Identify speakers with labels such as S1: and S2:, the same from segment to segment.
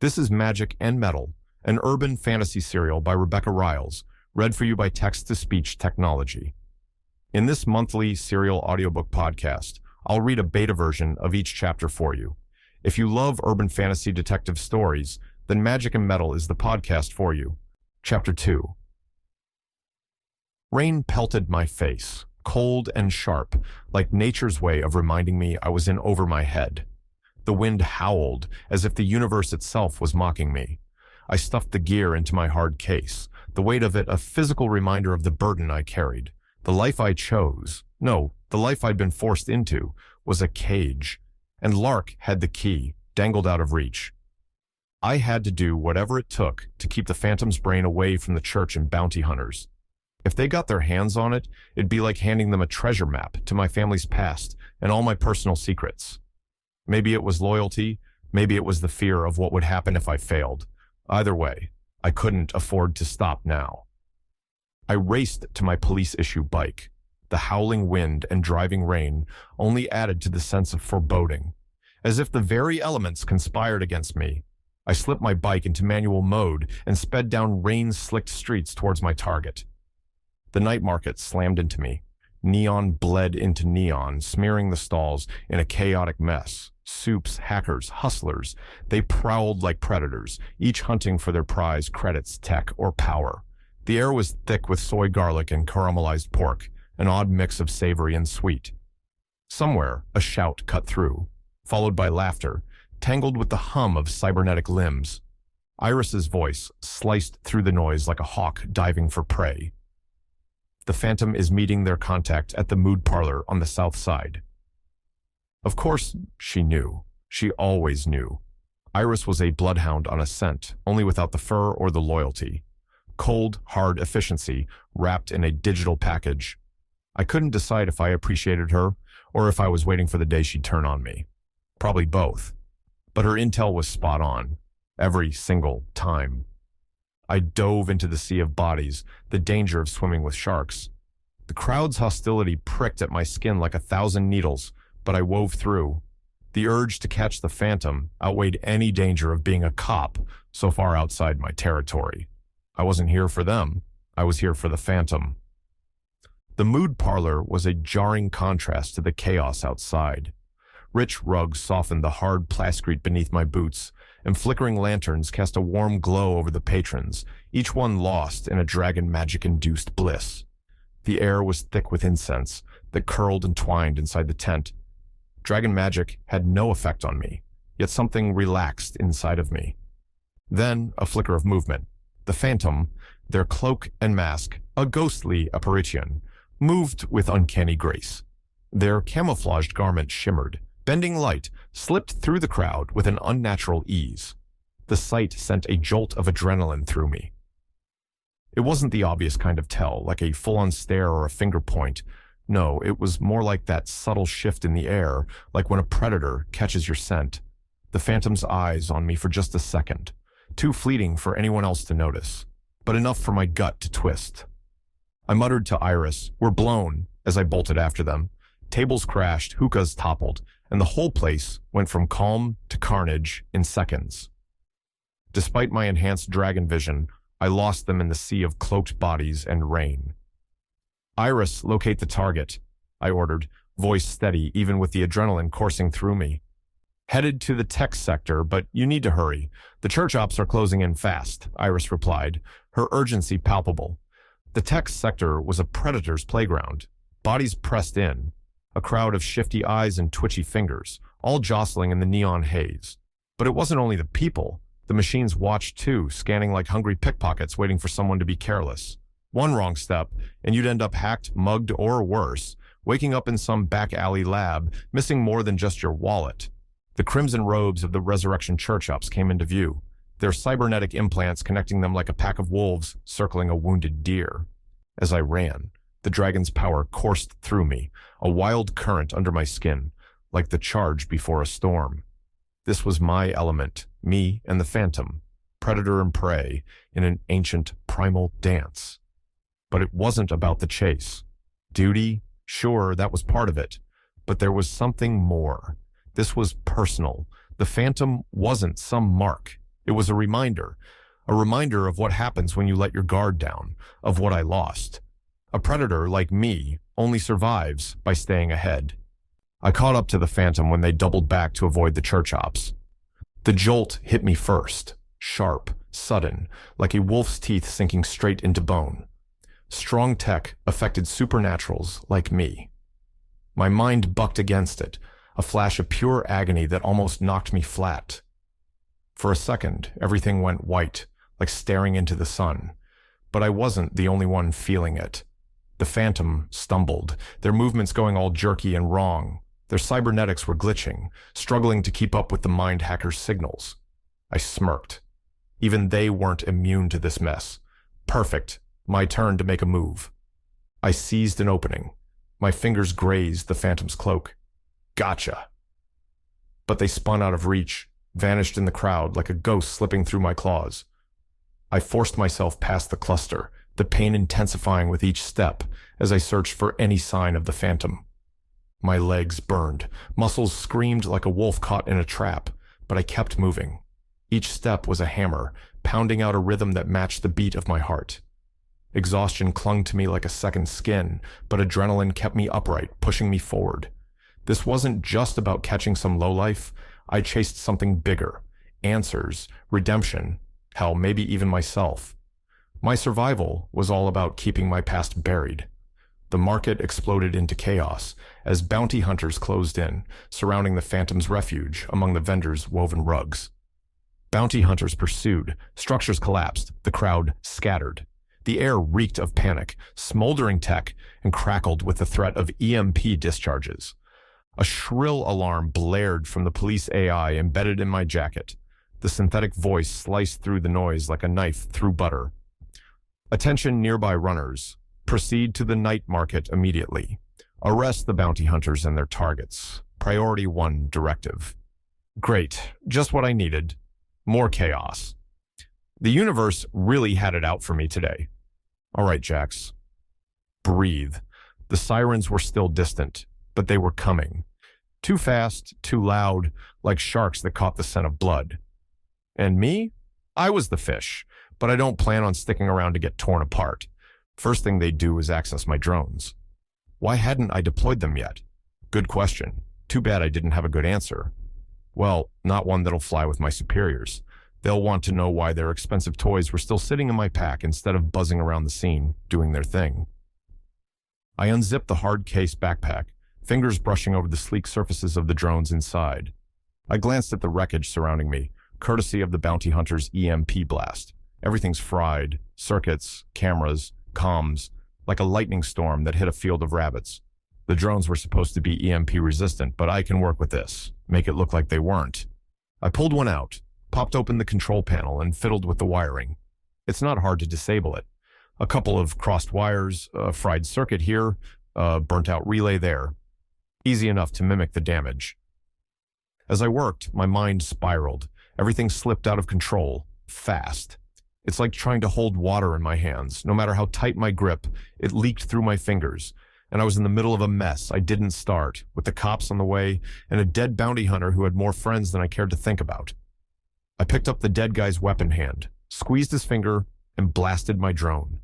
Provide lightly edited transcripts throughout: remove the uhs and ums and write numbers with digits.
S1: This is Magic and Metal, an urban fantasy serial by Rebecca Riles, read for you by text-to-speech technology. In this monthly serial audiobook podcast, I'll read a beta version of each chapter for you. If you love urban fantasy detective stories, then Magic and Metal is the podcast for you. Chapter 2. Rain pelted my face, cold and sharp, like nature's way of reminding me I was in over my head. The wind howled, as if the universe itself was mocking me. I stuffed the gear into my hard case, the weight of it a physical reminder of the burden I carried. The life I chose, no, the life I'd been forced into, was a cage, and Lark had the key, dangled out of reach. I had to do whatever it took to keep the Phantom's brain away from the church and bounty hunters. If they got their hands on it, it'd be like handing them a treasure map to my family's past and all my personal secrets. Maybe it was loyalty, maybe it was the fear of what would happen if I failed. Either way, I couldn't afford to stop now. I raced to my police-issue bike. The howling wind and driving rain only added to the sense of foreboding. As if the very elements conspired against me, I slipped my bike into manual mode and sped down rain-slicked streets towards my target. The night market slammed into me. Neon bled into neon, smearing the stalls in a chaotic mess. Soups, hackers, hustlers, they prowled like predators, each hunting for their prize credits, tech, or power. The air was thick with soy garlic and caramelized pork, an odd mix of savory and sweet. Somewhere, a shout cut through, followed by laughter, tangled with the hum of cybernetic limbs. Iris's voice sliced through the noise like a hawk diving for prey. The Phantom is meeting their contact at the mood parlor on the south side. Of course, she knew. She always knew. Iris was a bloodhound on a scent, only without the fur or the loyalty. Cold, hard efficiency, wrapped in a digital package. I couldn't decide if I appreciated her, or if I was waiting for the day she'd turn on me. Probably both. But her intel was spot on. Every single time. I dove into the sea of bodies, the danger of swimming with sharks. The crowd's hostility pricked at my skin like 1,000 needles, but I wove through. The urge to catch the Phantom outweighed any danger of being a cop so far outside my territory. I wasn't here for them. I was here for the Phantom. The mood parlor was a jarring contrast to the chaos outside. Rich rugs softened the hard plasticrete beneath my boots, and flickering lanterns cast a warm glow over the patrons, each one lost in a dragon magic-induced bliss. The air was thick with incense that curled and twined inside the tent. Dragon magic had no effect on me, yet something relaxed inside of me. Then a flicker of movement. The Phantom, their cloak and mask, a ghostly apparition, moved with uncanny grace. Their camouflaged garment shimmered. Bending light slipped through the crowd with an unnatural ease. The sight sent a jolt of adrenaline through me. It wasn't the obvious kind of tell, like a full-on stare or a finger point. No, it was more like that subtle shift in the air, like when a predator catches your scent. The Phantom's eyes on me for just a second, too fleeting for anyone else to notice, but enough for my gut to twist. I muttered to Iris, "We're blown," as I bolted after them. Tables crashed, hookahs toppled, and the whole place went from calm to carnage in seconds. Despite my enhanced dragon vision, I lost them in the sea of cloaked bodies and rain. "Iris, locate the target," I ordered, voice steady even with the adrenaline coursing through me. "Headed to the tech sector, but you need to hurry. The church ops are closing in fast," Iris replied, her urgency palpable. The tech sector was a predator's playground. Bodies pressed in. A crowd of shifty eyes and twitchy fingers, all jostling in the neon haze. But it wasn't only the people. The machines watched too, scanning like hungry pickpockets waiting for someone to be careless. One wrong step, and you'd end up hacked, mugged, or worse, waking up in some back alley lab, missing more than just your wallet. The crimson robes of the Resurrection Church Ops came into view, their cybernetic implants connecting them like a pack of wolves circling a wounded deer. As I ran, the dragon's power coursed through me, a wild current under my skin, like the charge before a storm. This was my element, me and the Phantom, predator and prey, in an ancient primal dance. But it wasn't about the chase. Duty, sure, that was part of it. But there was something more. This was personal. The Phantom wasn't some mark. It was a reminder of what happens when you let your guard down, of what I lost. A predator like me only survives by staying ahead. I caught up to the Phantom when they doubled back to avoid the church ops. The jolt hit me first, sharp, sudden, like a wolf's teeth sinking straight into bone. Strong tech affected supernaturals like me. My mind bucked against it, a flash of pure agony that almost knocked me flat. For a second, everything went white, like staring into the sun. But I wasn't the only one feeling it. The Phantom stumbled, their movements going all jerky and wrong. Their cybernetics were glitching, struggling to keep up with the mind hacker's signals. I smirked. Even they weren't immune to this mess. Perfect. My turn to make a move. I seized an opening. My fingers grazed the Phantom's cloak. Gotcha. But they spun out of reach, vanished in the crowd like a ghost slipping through my claws. I forced myself past the cluster, the pain intensifying with each step as I searched for any sign of the Phantom. My legs burned, muscles screamed like a wolf caught in a trap, but I kept moving. Each step was a hammer, pounding out a rhythm that matched the beat of my heart. Exhaustion clung to me like a second skin, but adrenaline kept me upright, pushing me forward. This wasn't just about catching some lowlife. I chased something bigger. Answers, redemption, hell, maybe even myself. My survival was all about keeping my past buried. The market exploded into chaos as bounty hunters closed in, surrounding the Phantom's refuge among the vendors' woven rugs. Bounty hunters pursued, structures collapsed, the crowd scattered. The air reeked of panic, smoldering tech, and crackled with the threat of EMP discharges. A shrill alarm blared from the police AI embedded in my jacket. The synthetic voice sliced through the noise like a knife through butter. Attention nearby runners. Proceed to the night market immediately. Arrest the bounty hunters and their targets. Priority 1 directive. Great, just what I needed. More chaos. The universe really had it out for me today. All right, Jax. Breathe. The sirens were still distant, but they were coming. Too fast, too loud, like sharks that caught the scent of blood. And me? I was the fish, but I don't plan on sticking around to get torn apart. First thing they'd do is access my drones. Why hadn't I deployed them yet? Good question. Too bad I didn't have a good answer. Well, not one that'll fly with my superiors. They'll want to know why their expensive toys were still sitting in my pack instead of buzzing around the scene, doing their thing. I unzipped the hard case backpack, fingers brushing over the sleek surfaces of the drones inside. I glanced at the wreckage surrounding me, courtesy of the bounty hunter's EMP blast. Everything's fried, circuits, cameras, comms, like a lightning storm that hit a field of rabbits. The drones were supposed to be EMP resistant, but I can work with this, make it look like they weren't. I pulled one out, popped open the control panel and fiddled with the wiring. It's not hard to disable it. A couple of crossed wires, a fried circuit here, a burnt-out relay there. Easy enough to mimic the damage. As I worked, my mind spiraled. Everything slipped out of control, fast. It's like trying to hold water in my hands. No matter how tight my grip, it leaked through my fingers, and I was in the middle of a mess I didn't start, with the cops on the way and a dead bounty hunter who had more friends than I cared to think about. I picked up the dead guy's weapon hand, squeezed his finger, and blasted my drone.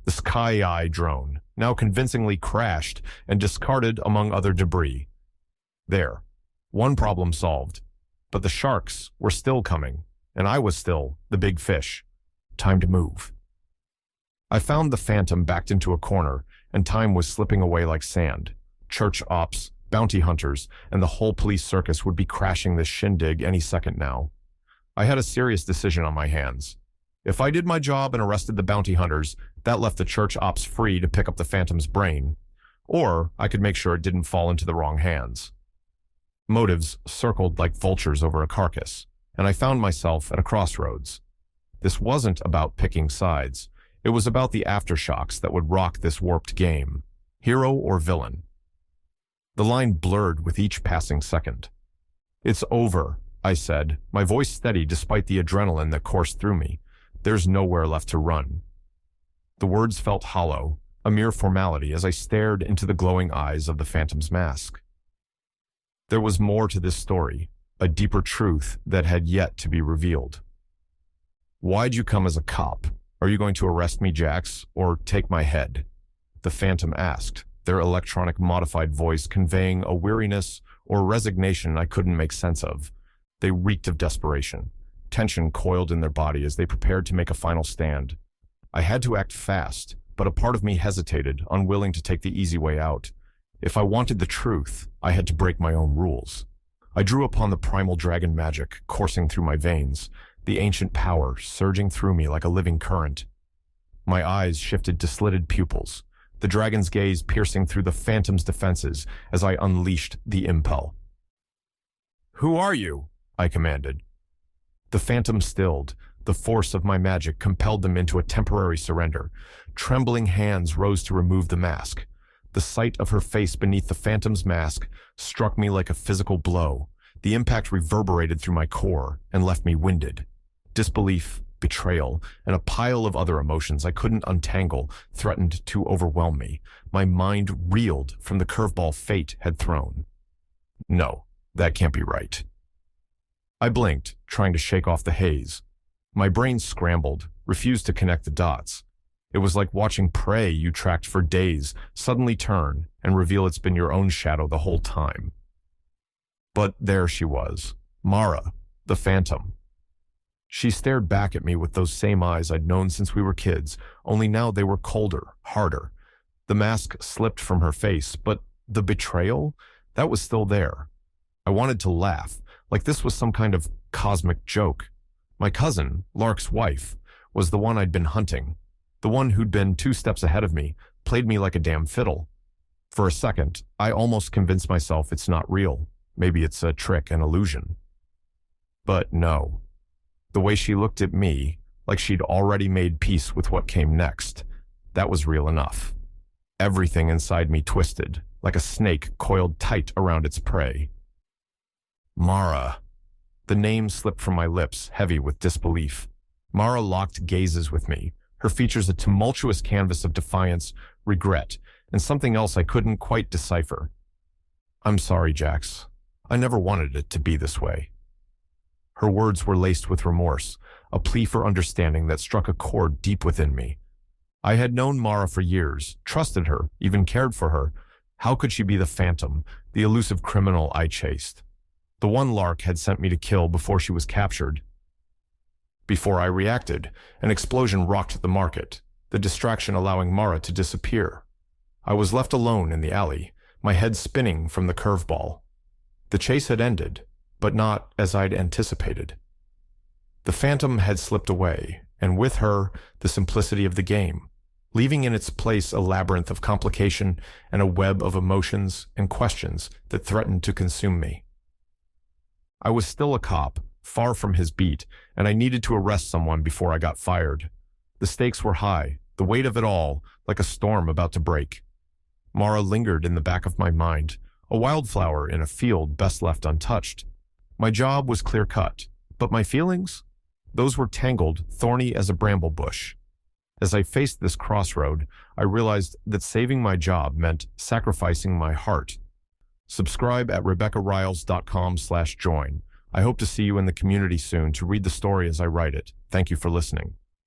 S1: The Sky Eye drone, now convincingly crashed and discarded among other debris. There. One problem solved. But the sharks were still coming, and I was still the big fish. Time to move. I found the Phantom backed into a corner, and time was slipping away like sand. Church ops, bounty hunters, and the whole police circus would be crashing this shindig any second now. I had a serious decision on my hands. If I did my job and arrested the bounty hunters, that left the church ops free to pick up the Phantom's brain. Or I could make sure it didn't fall into the wrong hands. Motives circled like vultures over a carcass, and I found myself at a crossroads. This wasn't about picking sides. It was about the aftershocks that would rock this warped game. Hero or villain. The line blurred with each passing second. It's over, I said, my voice steady despite the adrenaline that coursed through me. There's nowhere left to run. The words felt hollow, a mere formality as I stared into the glowing eyes of the Phantom's mask. There was more to this story, a deeper truth that had yet to be revealed. Why'd you come as a cop? Are you going to arrest me, Jax, or take my head? The Phantom asked, their electronic modified voice conveying a weariness or resignation I couldn't make sense of. They reeked of desperation. Tension coiled in their body as they prepared to make a final stand. I had to act fast, but a part of me hesitated, unwilling to take the easy way out. If I wanted the truth, I had to break my own rules. I drew upon the primal dragon magic coursing through my veins, the ancient power surging through me like a living current. My eyes shifted to slitted pupils, the dragon's gaze piercing through the Phantom's defenses as I unleashed the impel. "Who are you?" I commanded. The Phantom stilled. The force of my magic compelled them into a temporary surrender. Trembling hands rose to remove the mask. The sight of her face beneath the Phantom's mask struck me like a physical blow. The impact reverberated through my core and left me winded. Disbelief, betrayal, and a pile of other emotions I couldn't untangle threatened to overwhelm me. My mind reeled from the curveball fate had thrown. No, that can't be right. I blinked, trying to shake off the haze. My brain scrambled, refused to connect the dots. It was like watching prey you tracked for days suddenly turn and reveal it's been your own shadow the whole time. But there she was, Mara, the Phantom. She stared back at me with those same eyes I'd known since we were kids, only now they were colder, harder. The mask slipped from her face, but the betrayal, that was still there. I wanted to laugh, like this was some kind of cosmic joke. My cousin, Lark's wife, was the one I'd been hunting. The one who'd been 2 steps ahead of me, played me like a damn fiddle. For a second, I almost convinced myself it's not real. Maybe it's a trick, an illusion. But no. The way she looked at me, like she'd already made peace with what came next, that was real enough. Everything inside me twisted, like a snake coiled tight around its prey. Mara. The name slipped from my lips, heavy with disbelief. Mara locked gazes with me, her features a tumultuous canvas of defiance, regret, and something else I couldn't quite decipher. "I'm sorry, Jax. I never wanted it to be this way." Her words were laced with remorse, a plea for understanding that struck a chord deep within me. I had known Mara for years, trusted her, even cared for her. How could she be the Phantom, the elusive criminal I chased? The one Lark had sent me to kill before she was captured. Before I reacted, an explosion rocked the market, the distraction allowing Mara to disappear. I was left alone in the alley, my head spinning from the curveball. The chase had ended, but not as I'd anticipated. The Phantom had slipped away, and with her, the simplicity of the game, leaving in its place a labyrinth of complication and a web of emotions and questions that threatened to consume me. I was still a cop, far from his beat, and I needed to arrest someone before I got fired. The stakes were high, the weight of it all, like a storm about to break. Mara lingered in the back of my mind, a wildflower in a field best left untouched. My job was clear-cut, but my feelings? Those were tangled, thorny as a bramble bush. As I faced this crossroad, I realized that saving my job meant sacrificing my heart. Subscribe at RebeccaRiles.com/join. I hope to see you in the community soon to read the story as I write it. Thank you for listening.